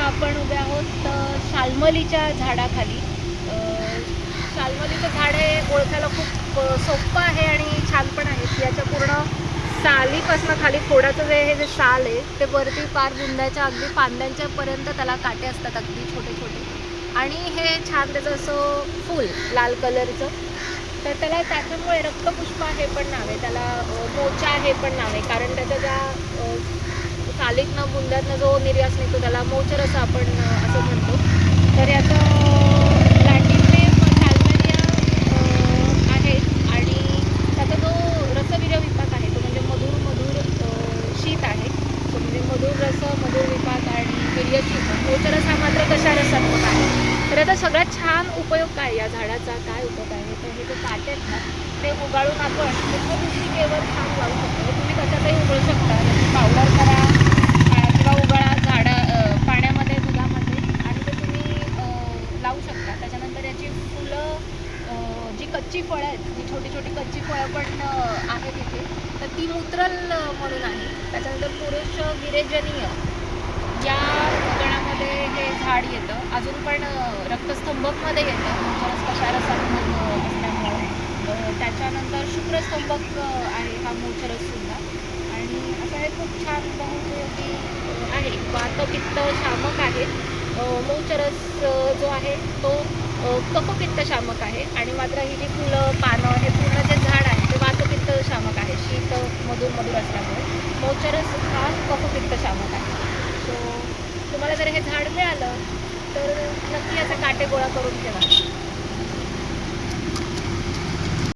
आपण उभे आहोत शाल्मलीच्या झाडाखाली. शाल्मलीचं झाड हे ओळखायला खूप सोपं आहे आणि छान पण आहे. याच्या पूर्ण सालीपासून खाली खोडाचं हे जे साल आहे ते वरती पार बुंद्याच्या अगदी फांद्यांच्या पर्यंत त्याला काटे असतात, अगदी छोटे छोटे. आणि हे छान त्याचं असं फूल लाल कलरचं, तर त्याला त्याच्यामुळे रक्तपुष्प हे पण नाव आहे, त्याला मोचा हे पण नाव आहे. कारण त्याच्या ज्या सालीतनं बुंद्यातनं जो निर्यास निघतो त्याला मोचरस आपण असं म्हणतो. तर याचं लॅटिन नेम सॅल्मेलिया आहे. आणि त्याचा जो रसवीर्य विपाक आहे तो म्हणजे मधुर मधुर शीत आहे. तो म्हणजे मधुर रस, मधुर विपाक आणि वीर्यशीत. मोचरस हा मात्र कशा रसात्मक आहे. तर याचा सगळ्यात छान उपयोग काय, या झाडाचा काय उपयोग आहे, तर हे जे काटे आहेत ना ते उगाळून आपण पुष्पिकेवर छान लावू शकतो. तुम्ही कशातही उगळू शकता, जसं पावडर करा किंवा उगाळा पाण्यामध्ये, दुधामध्ये, आणि ते तुम्ही लावू शकता. त्याच्यानंतर याची फुलं, जी कच्ची फळं आहेत, जी छोटी छोटी कच्ची फळं पण आहेत इथे, तर ती मूत्रल म्हणून आहे. त्याच्यानंतर पुरुष विरेचनीय या गणामध्ये हे झाड येतं. अजून पण रक्तस्तंभकमध्ये येतं, मोचरस कशा रसात्मक असल्यामुळे. त्याच्यानंतर शुक्रस्तंभक आहे हा मोचरससुद्धा. आणि असं हे खूप छान बहुपयोगी आहे. वातपित्त शामक आहे. मोचरस जो आहे तो कफपित्त शामक आहे. आणि मात्र ही जी फुलं, पानं, हे पूर्ण जे झाड आहे ते वातपित्त शामक आहे. शीत मधूर मधुर असल्यामुळे मोचरस हा कफपित्त शामक आहे. सो तुम्हाला जर हे झाड मिळालं तर नक्की याचे काटे गोळा करून ठेवा.